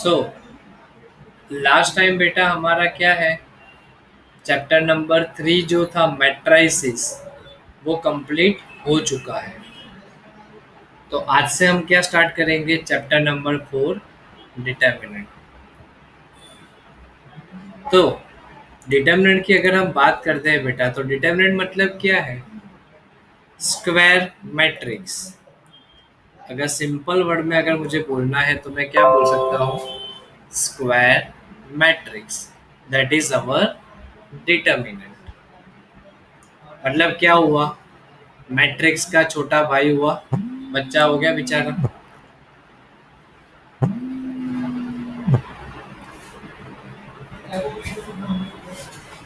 So last time बेटा हमारा क्या है, चैप्टर नंबर 3 जो था मैट्राइसिस, वो कंप्लीट हो चुका है। तो आज से हम क्या स्टार्ट करेंगे, चैप्टर नंबर 4 डिटर्मिनेंट। तो डिटर्मिनेंट की अगर हम बात करते हैं बेटा, तो डिटर्मिनेंट मतलब क्या है, स्क्वायर मैट्रिक्स। अगर सिंपल वर्ड में अगर मुझे बोलना है तो मैं क्या बोल सकता हूँ, square matrix, that is our determinant. मतलब क्या हुआ, मैट्रिक्स का छोटा भाई हुआ, बच्चा हो गया बेचारा।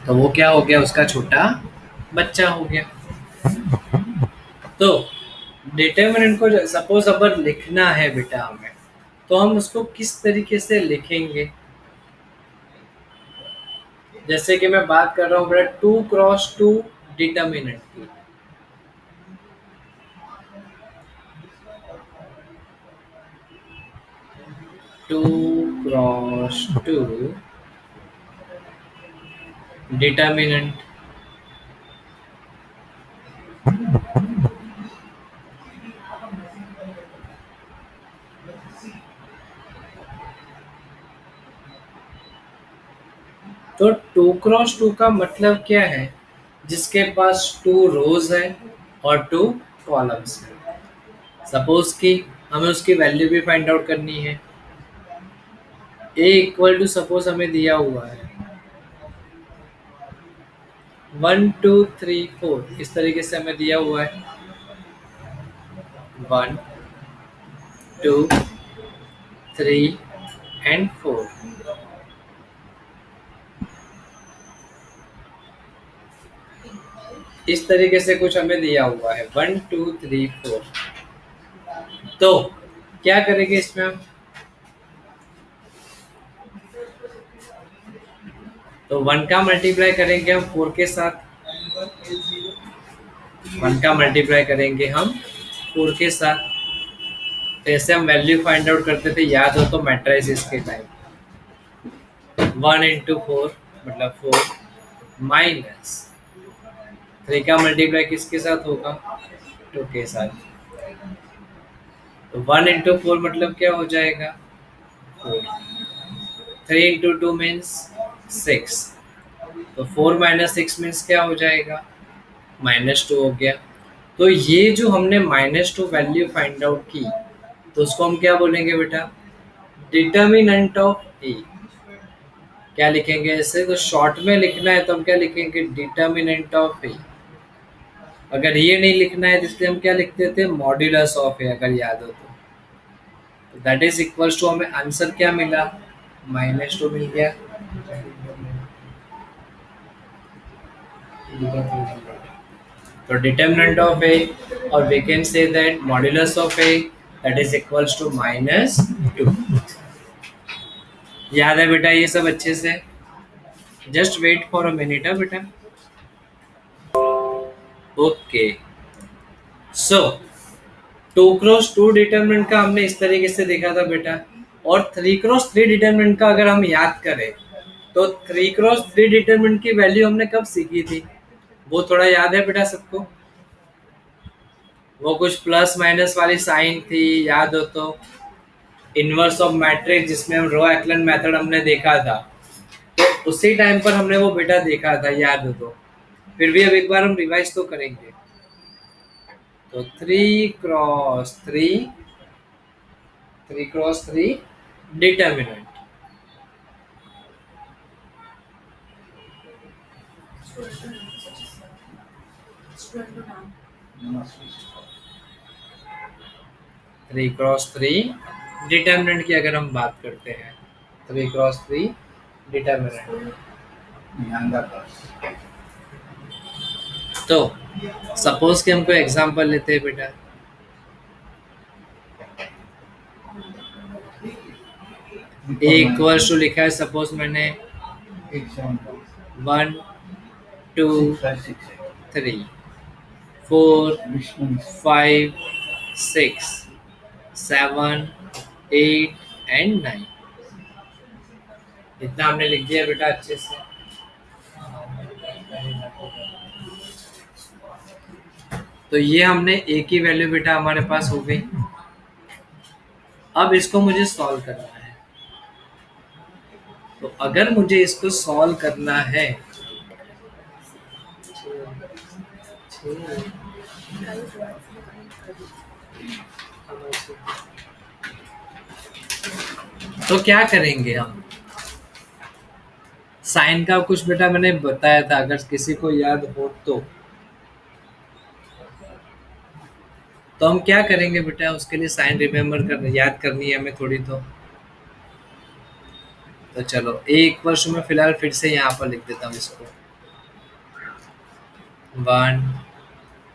तो वो क्या हो गया, उसका छोटा बच्चा हो गया। तो डिटर्मिनेंट को सपोज अगर लिखना है बेटा हमें, तो हम उसको किस तरीके से लिखेंगे। जैसे कि मैं बात कर रहा हूँ बेटा 2x2 डिटर्मिनेंट की। 2x2 determinant. तो 2x2 का मतलब क्या है, जिसके पास 2 रोज है और 2 कॉलम्स है। सपोज कि हमें उसकी वैल्यू भी फाइंड आउट करनी है। ए इक्वल टू सपोज हमें दिया हुआ है 1 2 3 4, इस तरीके से हमें दिया हुआ है 1 2 3 एंड 4। इस तरीके से कुछ हमें दिया हुआ है 1 2 3 4। तो क्या करेंगे इसमें हम, तो 1 का मल्टीप्लाई करेंगे हम 4 के साथ। 1 का मल्टीप्लाई करेंगे हम 4 के साथ। तो ऐसे हम वैल्यू फाइंड आउट करते थे, याद हो तो मैट्राइसिस के टाइम। 1 into 4 मतलब 4, माइनस 3 का मल्टीप्लाई किसके साथ होगा, 2 के साथ। तो 1 into 4 मतलब क्या हो जाएगा, 4। 3 into 2 मीन्स 6। तो 4 - 6 मीन्स क्या हो जाएगा, -2 हो गया। तो ये जो हमने -2 वैल्यू फाइंड आउट की, तो उसको हम क्या बोलेंगे बेटा, डिटर्मिनेंट ऑफ ए। क्या लिखेंगे ऐसे, तो शॉर्ट में लिखना है तो हम क्या लिखेंगे, डिटर्मिनेंट ऑफ ए। अगर ये नहीं लिखना है तो इसलिए हम क्या लिखते थे, मॉड्यूलस ऑफ ए, अगर याद हो तो दैट इज इक्वल्स टू, हमें आंसर क्या मिला, -2 मिल गया। तो डिटर्मिनेंट ऑफ ए, और we can say that modulus of A that is equals to -2। याद है बेटा ये सब अच्छे से, just wait for a minute है बेटा। ओके, सो 2x2 डिटरमिनेंट का हमने इस तरीके से देखा था बेटा। और 3x3 डिटरमिनेंट का अगर हम याद करें, तो 3x3 डिटरमिनेंट की वैल्यू हमने कब सीखी थी, वो थोड़ा याद है बेटा सबको। वो कुछ प्लस माइनस वाली साइन थी, याद हो तो। इनवर्स ऑफ मैट्रिक्स, जिसमें हम रो एक्लन मेथड हमने देखा था। तो उसी टाइम पर हमने वो बेटा देखा था, याद हो तो। फिर भी अब एक बार हम रिवाइज तो करेंगे। तो 3x3, 3x3 determinant. Three cross three determinant की अगर हम बात करते हैं, 3x3 डिटर्मिनेंट। तो सपोज कि हमको एग्जांपल लेते हैं बेटा। ए इक्वल्स टू लिखा है, सपोज मैंने 1 2 3 4 5 6 7 8 एंड 9। इतना हमने लिख दिया बेटा अच्छे से। तो ये हमने a की वैल्यू बेटा हमारे पास हो गई। अब इसको मुझे सॉल्व करना है। तो अगर मुझे इसको सॉल्व करना है तो क्या करेंगे हम? साइन का कुछ बेटा मैंने बताया था, अगर किसी को याद हो तो हम क्या करेंगे बेटा, उसके लिए साइन रिमेम्बर कर याद करनी है हमें थोड़ी। तो चलो एक वर्ष में फिलहाल फिर से यहाँ पर लिख देता हूँ इसको। 1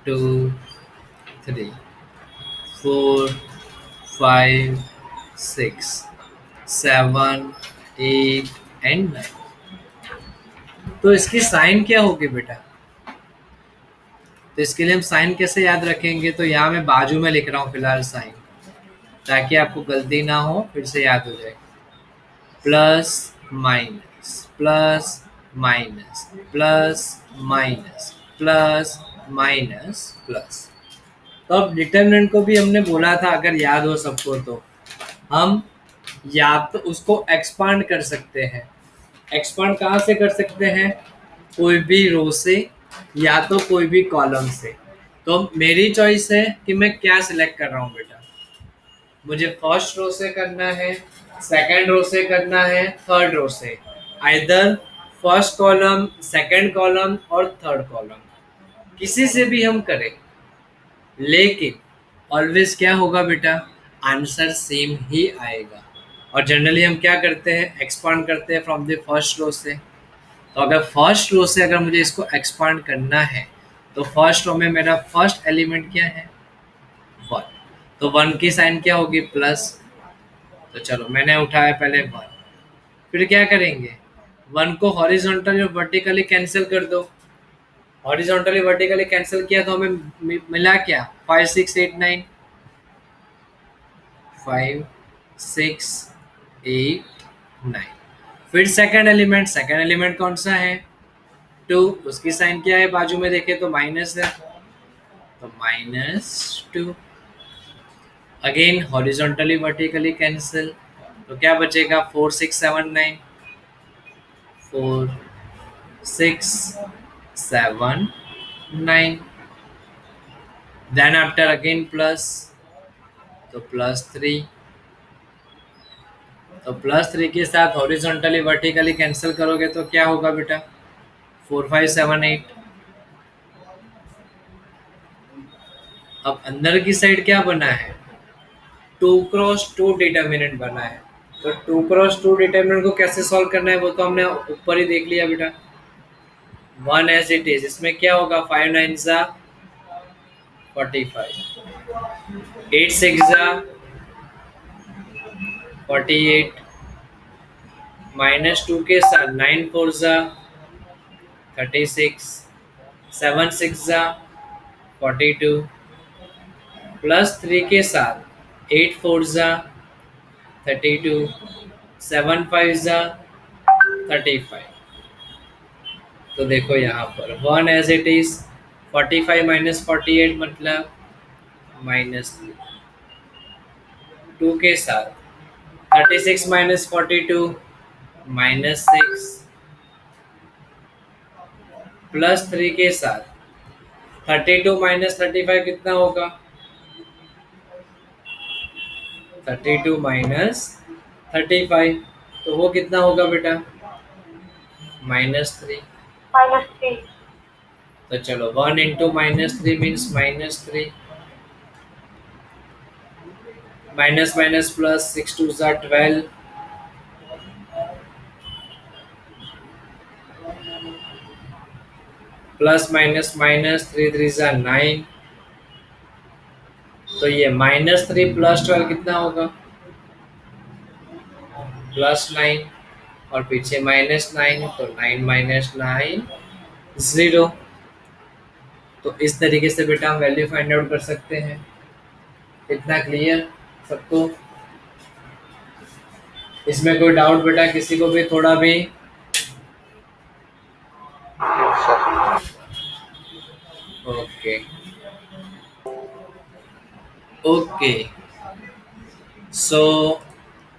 2 3 4 5 6 7 8 एंड 9। तो इसकी साइन क्या होगी बेटा? तो इसके लिए हम साइन कैसे याद रखेंगे? तो यहाँ मैं बाजू में लिख रहा हूँ फिलहाल साइन, ताकि आपको गलती ना हो, फिर से याद हो जाए। Plus minus plus minus plus minus plus minus plus. तो अब डिटर्मिनेंट को भी हमने बोला था, अगर याद हो सबको, तो हम या तो उसको एक्सपांड कर सकते हैं। एक्सपांड कहाँ से कर सकते हैं? कोई भी रो से या तो कोई भी कॉलम से। तो मेरी चॉइस है कि मैं क्या सिलेक्ट कर रहा हूँ बेटा। मुझे फर्स्ट रो से करना है, सेकंड रो से करना है, थर्ड रो से। Either first column, second column और थर्ड कॉलम, किसी से भी हम करें, लेकिन ऑलवेज क्या होगा बेटा, आंसर सेम ही आएगा। और जनरली हम क्या करते हैं, एक्सपांड करते हैं फ्रॉम द फर्स्ट रो से। तो अगर फर्स्ट रो से अगर मुझे इसको एक्सपांड करना है, तो फर्स्ट रो में मेरा फर्स्ट एलिमेंट क्या है, 1। तो 1 की साइन क्या होगी, प्लस। तो चलो मैंने उठाया पहले 1, फिर क्या करेंगे, 1 को हॉरिजॉन्टली और वर्टिकली कैंसिल कर दो। हॉरिजॉन्टली वर्टिकली कैंसिल किया तो हमें मिला क्या, 5 6 8 9। 5 6 8 9। फिर सेकंड एलिमेंट कौन सा है, 2। उसकी साइन क्या है, बाजू में देखे तो माइनस है, तो -2। अगेन हॉरिजॉन्टली वर्टिकली कैंसिल, तो क्या बचेगा, 4 6 7 9। 4 6 7 9। देन आफ्टर अगेन प्लस, तो +3। तो +3 के साथ हॉरिजॉन्टली वर्टिकली कैंसिल करोगे तो क्या होगा बेटा, 4 5 7 8। अब अंदर की साइड क्या बना है, 2x2 डिटर्मिनेंट बना है। तो 2x2 डिटर्मिनेंट को कैसे सॉल्व करना है वो तो हमने ऊपर ही देख लिया बेटा। 1 एज इट इज, इसमें क्या होगा, 5 9 जा 45, 8 6 जा 48, -2 के साथ 9 4 जा 36, 7 6 जा 42, +3 के साथ 8 4 जा 32, 7 5 जा 35। तो देखो यहाँ पर 1 एज इट इज, 45 - 48 मतलब -3। 2 के साथ 36 - 42 -6, +3 के साथ 32 - 35 कितना होगा, 32 - 35, तो वो कितना होगा बेटा, -3। तो चलो 1 into -3 means -3, minus minus plus, 6 2 जा 12, प्लस माइनस माइनस 3 3 जा 9। तो ये -3 + 12 कितना होगा, +9, और पीछे -9, तो 9 - 9 0। तो इस तरीके से बेटा हम वैल्यू फाइंड आउट कर सकते हैं। इतना क्लियर सबको? इसमें कोई डाउट बेटा किसी को भी थोड़ा भी? Okay okay. सो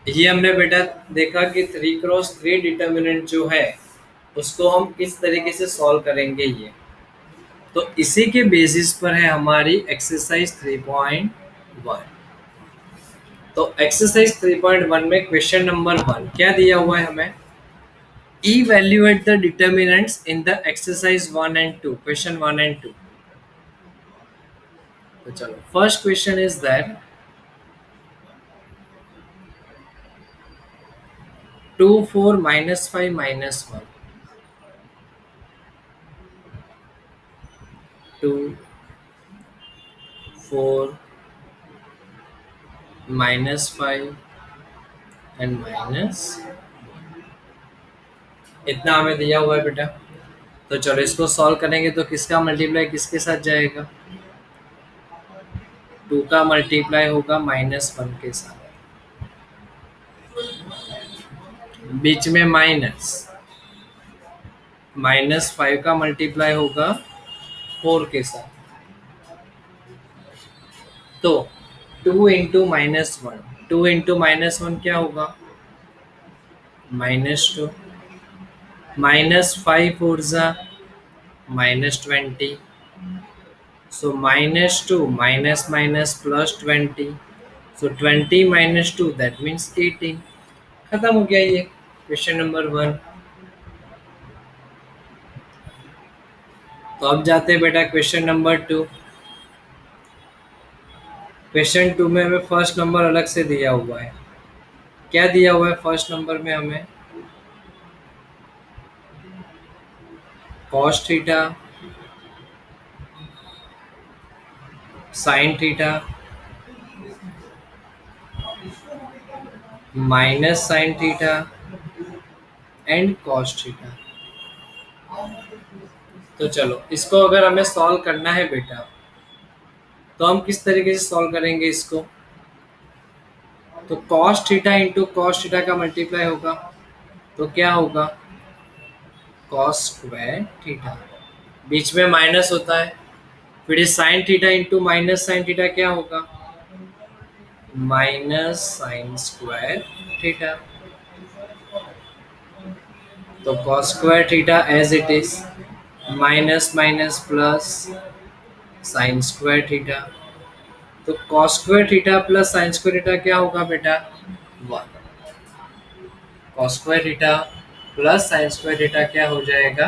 ये हमने बेटा देखा कि 3x3 डिटर्मिनेंट जो है उसको हम किस तरीके से सॉल्व करेंगे ये। तो इसी के बेसिस पर है हमारी एक्सरसाइज 3.1। तो एक्सरसाइज 3.1 में क्वेश्चन नंबर 1 क्या दिया हुआ है हमें? Evaluate the determinants in the exercise 1 and 2, question 1 and 2। तो चलो first question is that 2 4 -5 -1 2 4 -5 and minus, इतना हमें दिया हुआ है बेटा। तो चलो इसको सॉल्व करेंगे तो किसका मल्टीप्लाई किसके साथ जाएगा? 2 का मल्टीप्लाई होगा -1 के साथ, बीच में माइनस, -5 का मल्टीप्लाई होगा 4 के साथ। तो 2 इंटू -1, 2 इंटू -1 क्या होगा? -2, -5 4 ज़ा -20, सो -2 minus minus +20, so 20 -2 that means 18। खत्म हो गया ये क्वेश्चन नंबर 1। तो अब जाते हैं बेटा क्वेश्चन नंबर 2। क्वेश्चन 2 में हमें फर्स्ट नंबर अलग से दिया हुआ है। क्या दिया हुआ है फर्स्ट नंबर में हमें? cos theta sin theta minus sin theta and cos theta. तो चलो इसको अगर हमें सॉल्व करना है बेटा तो हम किस तरीके से सॉल्व करेंगे इसको? तो cos theta into cos theta का मल्टीप्लाई होगा तो क्या होगा? cos स्क्वायर थीटा, बीच में माइनस होता है, फिर ये sine theta into minus sine theta क्या होगा? Minus sine square theta. तो cos square theta as it is, minus minus plus sine square theta. तो cos square theta plus sine square theta क्या होगा बेटा? 1। cos square theta plus sine square theta क्या हो जाएगा?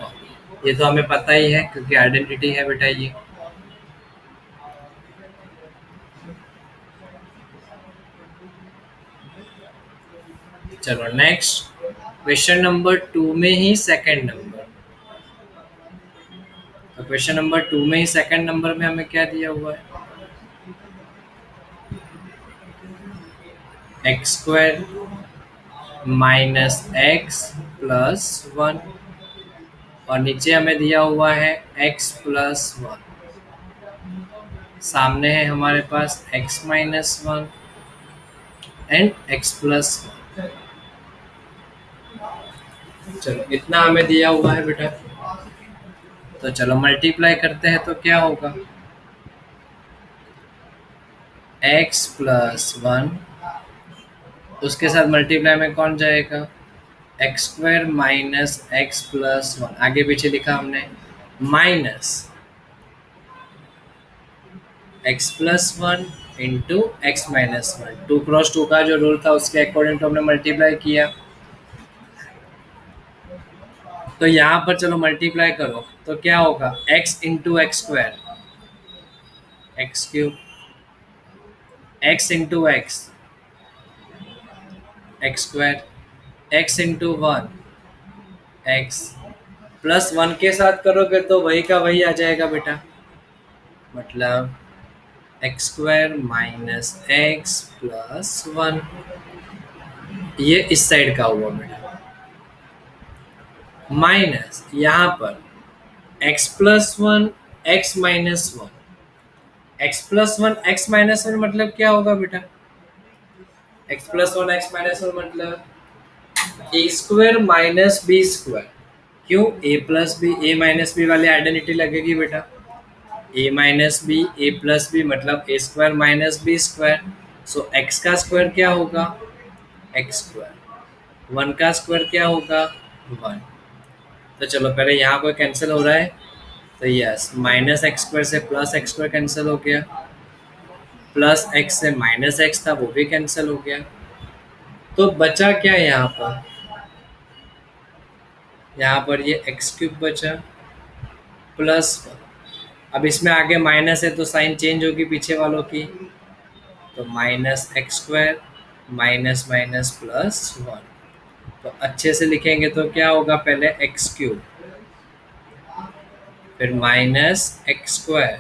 1। ये तो हमें पता ही है क्योंकि आइडेंटिटी है बेटा ये। चलो नेक्स्ट क्वेश्चन नंबर 2 में ही सेकंड नंबर। तो क्वेश्चन नंबर 2 में ही सेकंड नंबर में हमें क्या दिया हुआ है? X square minus x plus 1 और नीचे हमें दिया हुआ है x प्लस 1। सामने है हमारे पास x minus 1 and x plus 1। चलो इतना हमें दिया हुआ है बेटा। तो चलो मल्टीप्लाई करते हैं तो क्या होगा? x प्लस 1 उसके साथ मल्टीप्लाई में कौन जाएगा? X square minus x plus 1, आगे पीछे लिखा हमने, minus x plus 1 into x minus 1। 2x2 का जो रूल था उसके अकॉर्डिंग तो हमने मल्टीप्लाई किया। तो यहाँ पर चलो मल्टीप्लाई करो तो क्या होगा? x into x square x cube, x into x x square, x into 1 x plus 1 के साथ करोगे तो वही का वही आ जाएगा बेटा, मतलब x square minus x plus 1। ये इस साइड का हुआ बेटा, माइनस यहाँ पर x plus 1 x minus 1। X plus 1 x minus 1 मतलब क्या होगा बेटा? X plus one x minus one मतलब ए स्क्वायर माइनस बी स्क्वायर। क्यों? ए प्लस बी, ए माइनस बी वाली आइडेंटिटी लगेगी बेटा। ए माइनस बी, ए प्लस बी मतलब ए स्क्वायर माइनस बी स्क्वायर। सो एक्स का स्क्वायर क्या होगा? X square. वन का स्क्वायर क्या होगा? वन। तो चलो पहले यहाँ कोई कैंसिल हो रहा है, तो यस माइनस एक्स स्क्वायर से प्लस एक्स स्क्वायर कैंसिल हो गया, प्लस एक्स से माइनस एक्स था वो भी कैंसिल हो गया। तो बचा क्या यहाँ पर? यहाँ पर ये एक्स क्यूब बचा प्लस। अब इसमें आगे माइनस है तो साइन चेंज होगी पीछे वालों की, तो minus x square minus minus plus one. तो अच्छे से लिखेंगे तो क्या होगा? पहले एक्स क्यूब, फिर माइनस एक्स स्क्वायर,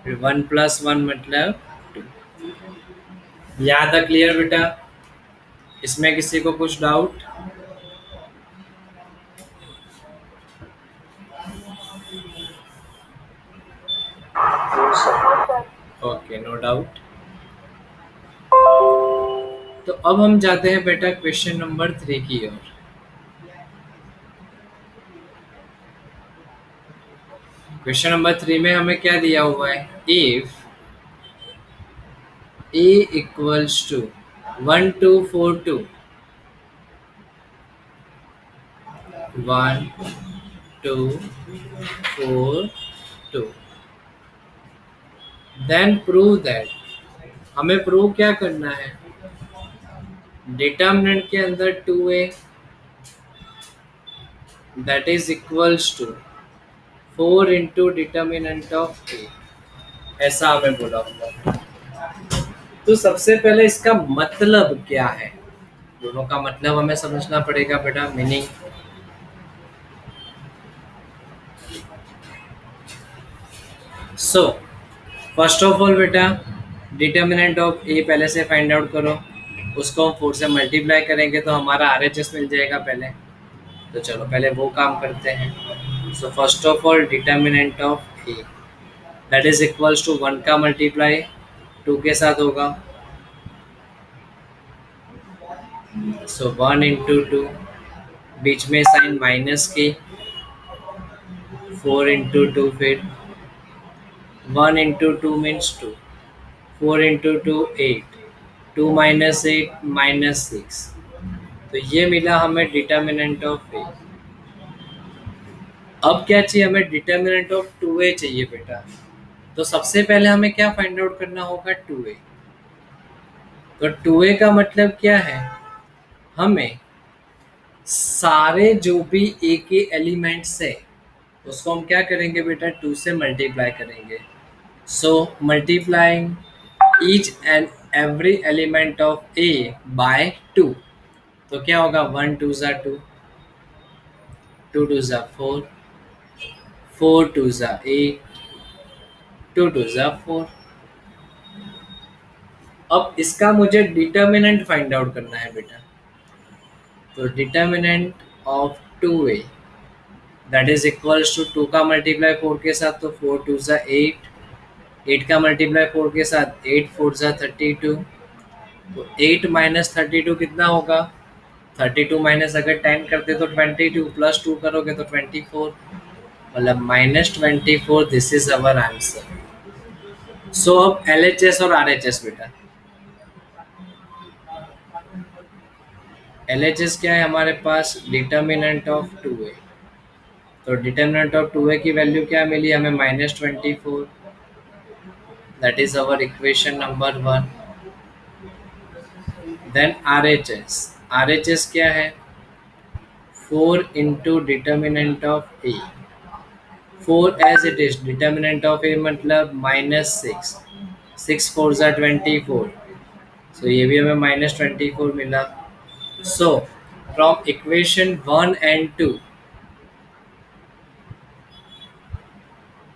फिर वन प्लस वन मतलब टू। यहाँ तक क्लियर बेटा? इसमें किसी को कुछ डाउट? Okay, no doubt. तो अब हम जाते हैं बेटा क्वेश्चन नंबर 3 की ओर। क्वेश्चन नंबर 3 में हमें क्या दिया हुआ है? If A equals to 1242 1242 then prove that. हमें प्रूव क्या करना है? डिटर्मिनेंट के अंदर 2a that is equals to 4 into determinant of a, ऐसा हमें बोला हुआ। तो सबसे पहले इसका मतलब क्या है? दोनों का मतलब हमें समझना पड़ेगा बेटा, meaning. So first of all बेटा डिटर्मिनेंट ऑफ ए पहले से फाइंड आउट करो, उसको हम 4 से मल्टीप्लाई करेंगे तो हमारा RHS मिल जाएगा पहले। तो चलो पहले वो काम करते हैं। So first of all determinant of A that is equals to 1 का मल्टीप्लाई 2 के साथ होगा। सो 1 इंटू टू, बीच में साइन माइनस की, 4 इंटू टू, फिर 1 into two means 2, 4 into two 8, 2 minus 8 minus 6। तो ये मिला हमें डिटर्मिनेंट ऑफ ए। अब क्या चाहिए हमें? डिटर्मिनेंट ऑफ 2a चाहिए बेटा। तो सबसे पहले हमें क्या फाइंड आउट करना होगा? 2a। तो 2a का मतलब क्या है? हमें सारे जो भी a के एलिमेंट्स है उसको हम क्या करेंगे बेटा? 2 से मल्टीप्लाई करेंगे। So multiplying each and every element of a by 2। तो क्या होगा? 1 2 ज़ा 2, 2 2 ज़ा 4, 4 2 ज़ा 8, 2 2 ज़ा 4। अब इसका मुझे डिटर्मिनेंट फाइंड आउट करना है बेटा। तो determinant of 2a that is equals to 2 का मल्टीप्लाई 4 के साथ तो 4 2 ज़ा 8, 8 का मल्टीप्लाई 4 के साथ 8 4 ज़ा 32। तो 8 माइनस 32 कितना होगा? 32 माइनस अगर 10 करते तो 22, प्लस 2 करोगे तो 24, मतलब -24। This is our answer. So अब LHS और RHS बेटा। LHS क्या है हमारे पास? Determinant of 2a। तो डिटर्मिनेंट ऑफ 2a की वैल्यू क्या मिली हमें? -24। That is our equation number 1। Then RHS। RHS क्या है? 4 into determinant of a। 4 as it is, determinant of a मतलब -6, 6 4 ज़ा 24। सो ये भी हमें -24 मिला। So from equation 1 and 2,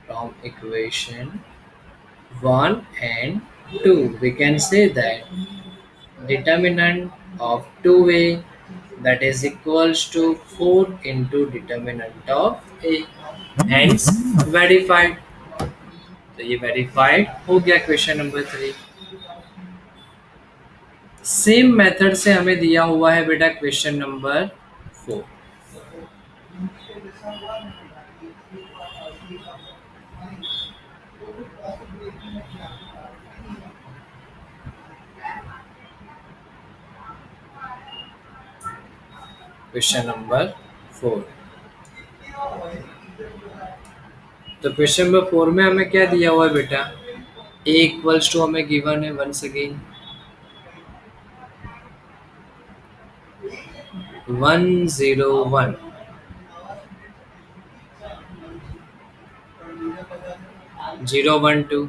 from equation 1 and 2 we can say that determinant of 2a that is equals to 4 into determinant of a, hence verified। तो ये verified हो गया क्वेश्चन नंबर 3। सेम मेथड से हमें दिया हुआ है बेटा क्वेश्चन नंबर 4। Question number 4। तो क्वेश्चन नंबर 4 में हमें क्या दिया हुआ है बेटा? ए इक्वल्स टू हमें गिवन है once again 101, 012,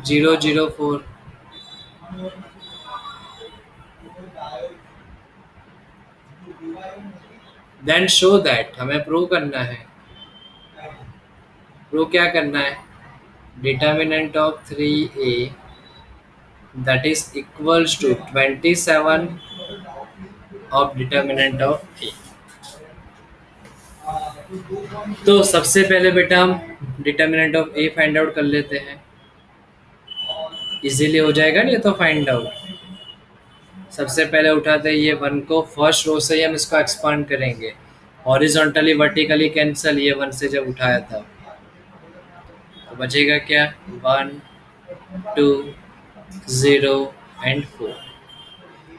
004। Then show that, हमें प्रूव करना है। प्रूव क्या करना है? Determinant of 3a that is equals to 27 of determinant of a। तो सबसे पहले बेटा हम determinant of A find out कर लेते हैं। इजीली हो जाएगा नहीं तो फाइंड आउट। सबसे पहले उठाते हैं ये 1 को, फर्स्ट रो से ही हम इसको एक्सपांड करेंगे। हॉरिजॉन्टली वर्टिकली कैंसिल, ये 1 से जब उठाया था तो बचेगा क्या? 1 2 0 एंड 4।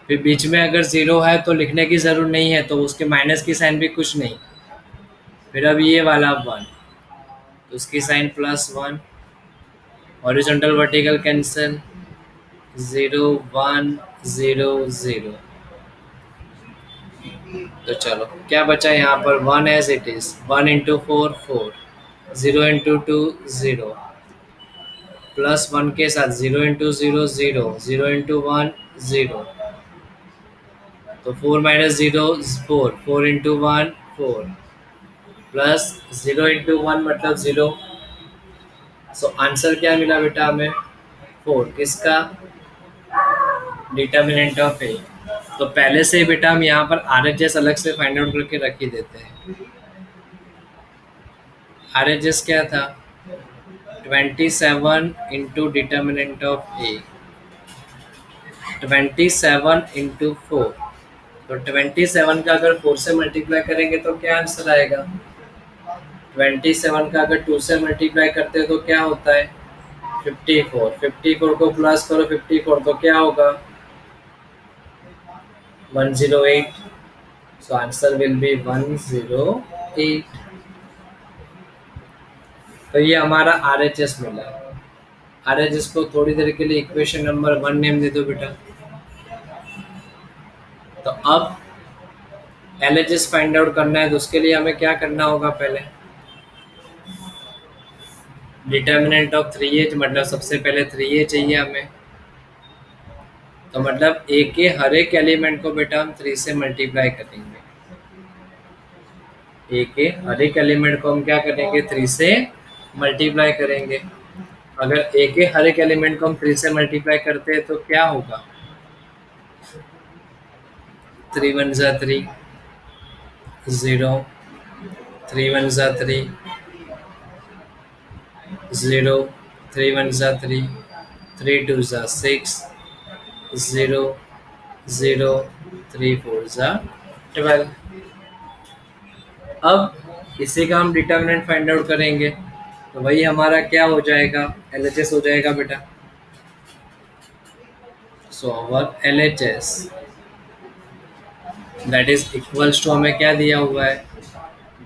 फिर बीच में अगर 0 है तो लिखने की ज़रूरत नहीं है, तो उसके माइनस की साइन भी कुछ नहीं। फिर अब ये वाला 1 तो उसकी साइन +1, हॉरिजॉन्टल वर्टिकल कैंसिल, 0 1 0 0। तो चलो क्या बचा यहाँ पर? 1 as it is, 1 into 4 4, 0 into 2 0, +1 के साथ 0 इंटू 0 0, 0 इंटू 1 0। तो 4 माइनस 0 4, 4 इंटू 1 4, प्लस 0 इंटू 1 मतलब 0। सो आंसर क्या मिला बेटा हमें? 4। किसका? डिटर्मिनेंट ऑफ ए। तो पहले से ही बेटा हम यहाँ पर आर एच एस अलग से फाइंड आउट करके रख ही देते हैं। आर एच एस क्या था? 27 into determinant of A, 27 into 4। तो 27 का अगर 4 से मल्टीप्लाई करेंगे तो क्या आंसर आएगा? 27 का अगर 2 से मल्टीप्लाई करते हैं तो क्या होता है? 54। 54 को प्लस करो 54 तो क्या होगा? 108। So answer will be 108। तो ये हमारा आर एच एस मिला। आर एच एस को थोड़ी देर के लिए इक्वेशन नंबर 1 नेम दे दो बेटा। तो अब L H S find out करना है, तो उसके लिए हमें क्या करना होगा? पहले डिटर्मिनेंट ऑफ 3a, मतलब सबसे पहले 3a चाहिए हमें। तो मतलब a के हर एक एलिमेंट को बेटा हम 3 से मल्टीप्लाई करेंगे। a के हर एक एलिमेंट को हम क्या करेंगे? 3 से मल्टीप्लाई करेंगे। अगर a के हर एक एलिमेंट को हम 3 से मल्टीप्लाई करते हैं तो क्या होगा? 3 1 जा 3 0, 3 1 जा 3 0, 3 1 जा 3, 3 2 जा 6 0 0, 3 4 जा 12। अब इसी का हम डिटर्मिनेंट फाइंड आउट करेंगे। तो वही हमारा क्या हो जाएगा? LHS हो जाएगा बेटा। So our LHS that is equals to, हमें क्या दिया हुआ है?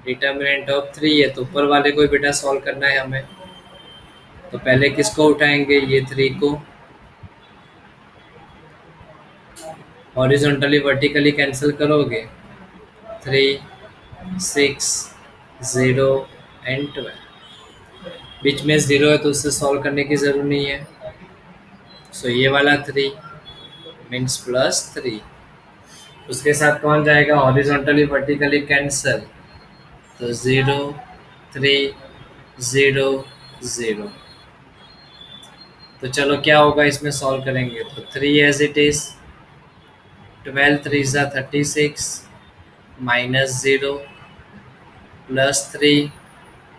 डिटर्मिनेंट ऑफ 3 है, तो ऊपर वाले को बेटा सॉल्व करना है हमें। तो पहले किसको उठाएंगे? ये 3 को। हॉरिजॉन्टली वर्टिकली कैंसिल करोगे, 3 6 0 एंड 12। बीच में 0 है तो उससे सॉल्व करने की ज़रूरत नहीं है। सो ये वाला 3 मीन्स +3। उसके साथ कौन जाएगा? हॉरिजॉन्टली वर्टिकली कैंसिल, तो 0 3 0 0। तो चलो क्या होगा इसमें सॉल्व करेंगे? तो 3 एज इट इज, 12 3 ज़ा 36, -0 +3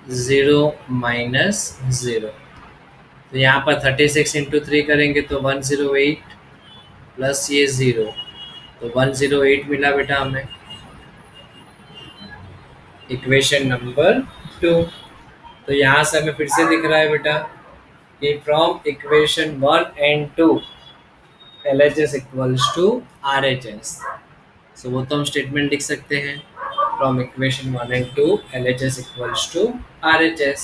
0 -0। तो यहाँ पर 36 × 3 करेंगे तो 108 प्लस ये 0, तो 108 मिला बेटा हमें। Equation number 2। तो यहाँ से हमें फिर से दिख रहा है बेटा कि from equation 1 and 2 LHS equals to RHS। So वो तो हम स्टेटमेंट लिख सकते हैं, from equation 1 and 2 LHS equals to RHS।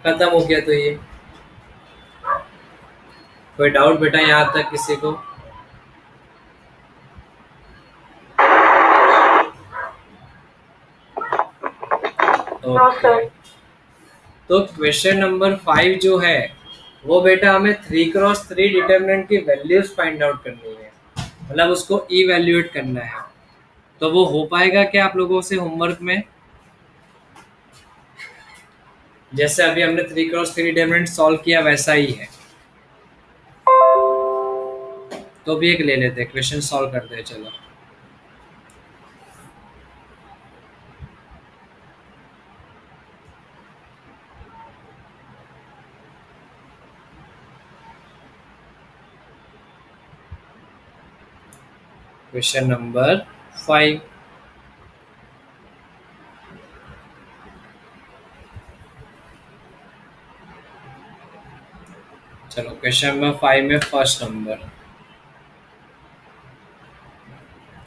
खत्म हो गया। तो ये कोई डाउट बेटा यहाँ तक किसी को? ओके। तो क्वेश्चन नंबर 5 जो है वो बेटा हमें 3x3 डिटर्मिनेंट की वैल्यूज फाइंड आउट करनी है, मतलब उसको इवैल्यूएट करना है। तो वो हो पाएगा क्या आप लोगों से होमवर्क में? जैसे अभी हमने 3x3 डिटर्मिनेंट सॉल्व किया वैसा ही है। तो भी एक ले लेते हैं, क्वेश्चन सॉल्व करते हैं। चलो क्वेश्चन नंबर 5। चलो क्वेश्चन नंबर 5 में फर्स्ट नंबर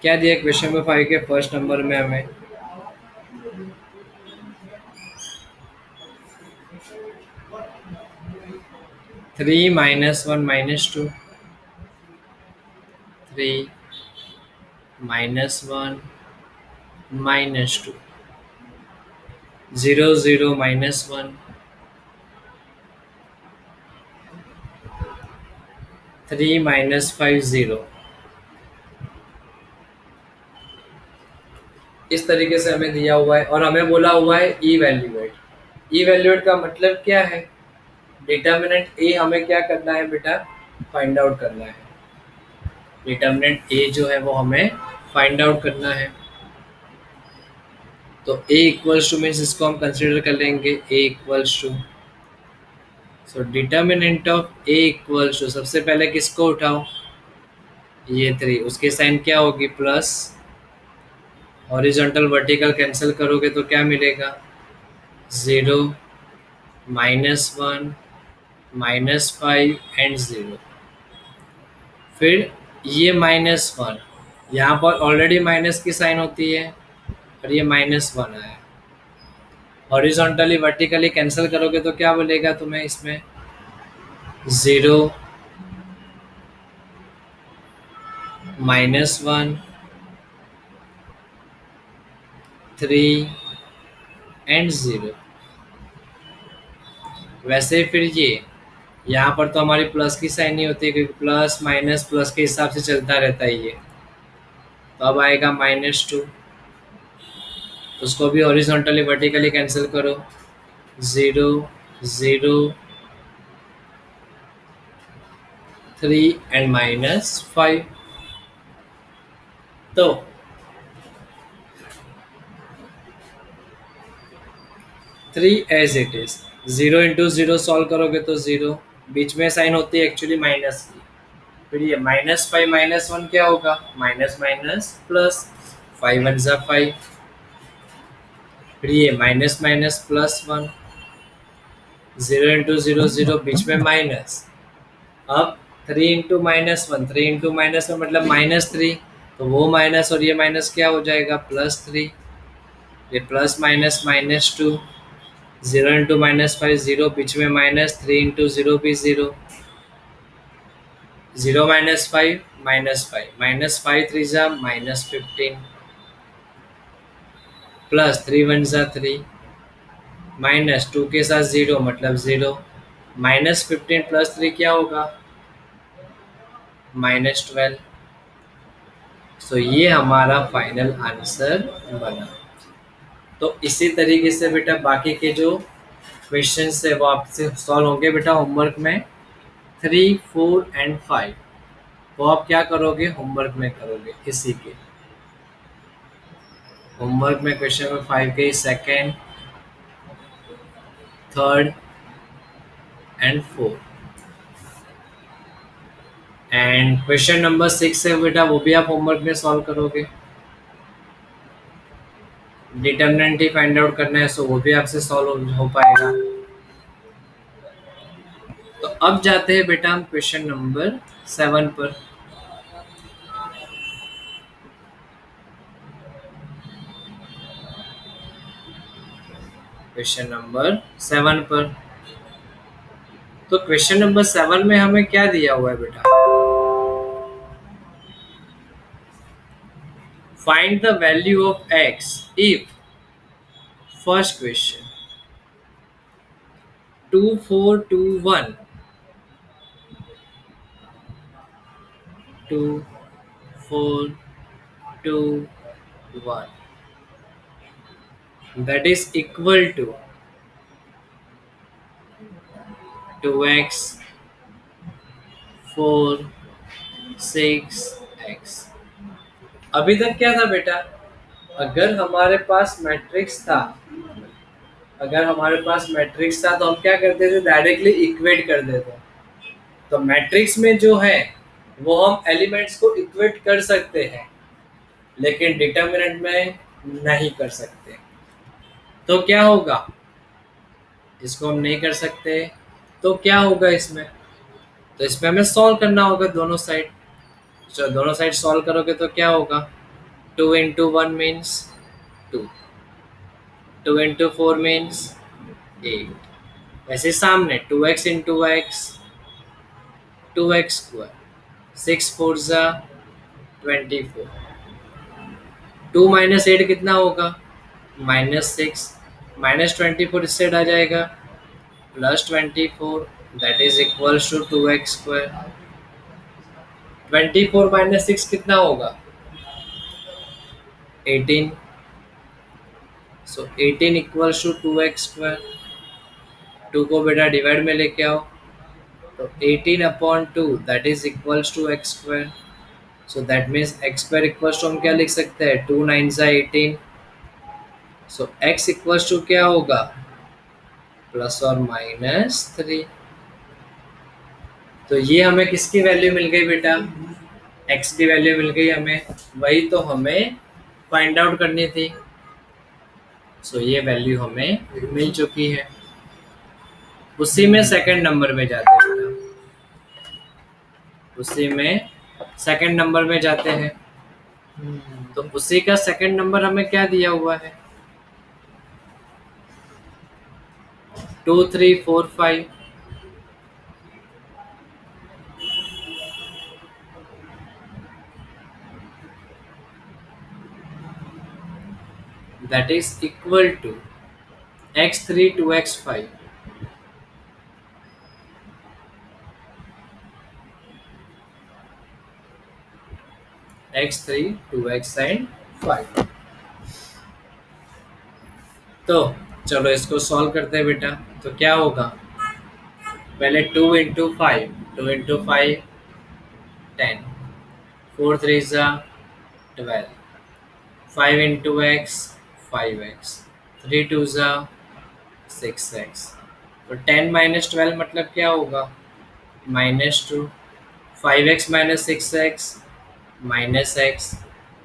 क्या दिया? क्वेश्चन नंबर 5 के फर्स्ट नंबर में हमें 3 -1 -2, 3 -1 -2, 0 0 -1, 3 -5 0। इस तरीके से हमें दिया हुआ है और हमें बोला हुआ है इवैल्यूएट। इवैल्यूएट का मतलब क्या है? डिटर्मिनेंट ए हमें क्या करना है बेटा? फाइंड आउट करना है। डिटर्मिनेंट ए जो है वो हमें फाइंड आउट करना है। तो ए इक्वल्स टू मीन्स इसको हम कंसिडर कर लेंगे A equals to, so determinant of A equals to, सबसे पहले किसको उठाओ? ये 3, उसकी साइन क्या होगी? प्लस, हॉरिजॉन्टल वर्टिकल कैंसिल करोगे तो क्या मिलेगा? 0 -1 -5 एंड 0। फिर ये -1, यहाँ पर ऑलरेडी माइनस की साइन होती है और ये -1 आया। हॉरिजॉन्टली वर्टिकली कैंसिल करोगे तो क्या बोलेगा तुम्हें इसमें? 0 -1 3 एंड 0। वैसे फिर ये यहाँ पर तो हमारी प्लस की साइन नहीं होती क्योंकि प्लस माइनस प्लस के हिसाब से चलता रहता है ये। तो अब आएगा -2, उसको भी हॉरिजॉन्टली वर्टिकली कैंसिल करो। 0 0 3 एंड -5। तो 3 एज इट इज। 0 × 0 सॉल्व करोगे तो 0, बीच में साइन होती है एक्चुअली माइनस की। फिर ये -5 -1 क्या होगा? माइनस माइनस प्लस, 5 1 ज़ा 5। फिर ये माइनस माइनस प्लस 1, 0 × 0 0, बीच में माइनस। अब 3 × -1, 3 × -1 मतलब -3, तो वो माइनस और ये माइनस क्या हो जाएगा? +3। ये प्लस माइनस -2, 0 × -5 0, बीच में माइनस, 3 × 0 भी 0, 0 -5 -5, -5 3 ज़ा -15, प्लस 3 1 ज़ा 3, -2 के साथ 0 मतलब 0, -15 + 3 क्या होगा? -12। सो ये हमारा फाइनल आंसर बना। तो इसी तरीके से बेटा बाकी के जो क्वेश्चंस है वो आपसे सॉल्व होंगे बेटा होमवर्क में 3 4 एंड 5। वो आप क्या करोगे? होमवर्क में करोगे। इसी के होमवर्क में क्वेश्चन नंबर 5 के second, third and fourth and question number 6 है बेटा, वो भी आप होमवर्क में सॉल्व करोगे। डिटर्मिनेंट ही फाइंड आउट करना है, सो वो भी आपसे सॉल्व हो पाएगा। तो अब जाते हैं बेटा हम क्वेश्चन नंबर 7 पर। क्वेश्चन नंबर 7 पर। तो क्वेश्चन नंबर 7 में हमें क्या दिया हुआ है बेटा? Find the value of x if, first question, 2421 2421 that is equal to 2x 4 6x। अभी तक क्या था बेटा? अगर हमारे पास मैट्रिक्स था, अगर हमारे पास मैट्रिक्स था तो हम क्या करते थे? डायरेक्टली इक्वेट कर देते। तो मैट्रिक्स में जो है वो हम एलिमेंट्स को इक्वेट कर सकते हैं, लेकिन डिटर्मिनेंट में नहीं कर सकते। तो क्या होगा? इसको हम नहीं कर सकते, तो क्या होगा इसमें? तो इसमें हमें सॉल्व करना होगा दोनों साइड। तो दोनों साइड सॉल्व करोगे तो क्या होगा? 2 into 1 मीन्स 2, 2 into 4 मीन्स 8। वैसे सामने 2x into x 2x², 6 4 = 24। 2 - 8 कितना होगा? -6। -24 इस साइड आ जाएगा, +24 that is equals to 2x²। 24 - 6 कितना होगा? 18। सो 18 इक्वल्स टू 2x²। 2 को बेटा डिवाइड में लेके आओ, तो 18/2 that is equals to x²। So that means x² equals to हम क्या लिख सकते हैं? 2 9 = 18। सो x इक्वल्स टू क्या होगा? +or -3। तो ये हमें किसकी वैल्यू मिल गई बेटा? x की वैल्यू मिल गई हमें। वही तो हमें फाइंड आउट करनी थी। सो ये वैल्यू हमें मिल चुकी है। उसी में सेकंड नंबर में जाते हैं बेटा, उसी में सेकंड नंबर में जाते हैं। तो उसी का सेकंड नंबर हमें क्या दिया हुआ है? 2 3 4 5। That is equal to x3 2x5। x3 2x and 5। तो चलो इसको सॉल्व करते हैं बेटा। तो क्या होगा? पहले 2 into 5, 2 into 5 10, 4 3 = 12, 5 into x 5x, 3 2 = 6x। तो 10 - 12 मतलब क्या होगा? -2। 5x - 6x -x।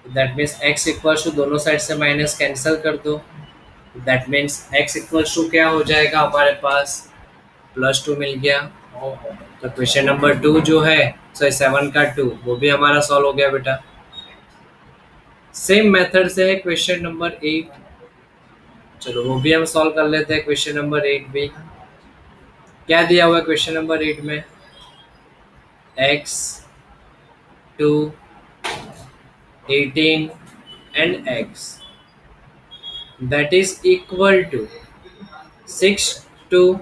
That means x equals to, दोनों साइड से माइनस कैंसिल कर दो। That means x equals to क्या हो जाएगा हमारे पास? +2 मिल गया। तो क्वेश्चन नंबर 2 जो है, सॉरी 7 का 2, वो भी हमारा सॉल्व हो गया बेटा। सेम मेथड से है क्वेश्चन नंबर 8। चलो वो भी हम सॉल्व कर लेते हैं। क्वेश्चन नंबर 8 भी क्या दिया हुआ है? क्वेश्चन नंबर 8 में x 2 18 and x that is equal to 6 to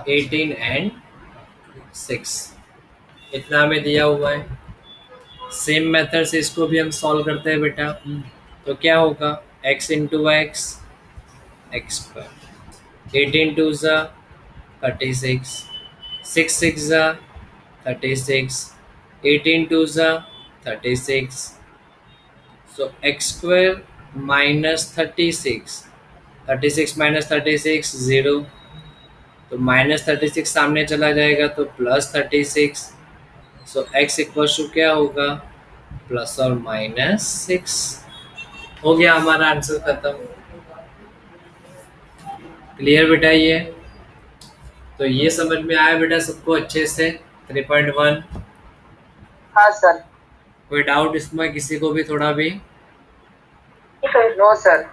18 and 6। इतना हमें दिया हुआ है। सेम मेथड से इसको भी हम सॉल्व करते हैं बेटा। तो क्या होगा? x into x x², 18 2 = 36, 6 6 = 36, 18 2 = 36। So x² - 36, 36 - 36 0, तो -36 सामने चला जाएगा तो +36। सो x इक्वल टू क्या होगा, ±6। हो गया हमारा आंसर खत्म। क्लियर बेटा ये? तो ये समझ में आया बेटा सबको अच्छे से 3.1? हाँ सर। कोई डाउट इसमें किसी को भी थोड़ा भी? No sir.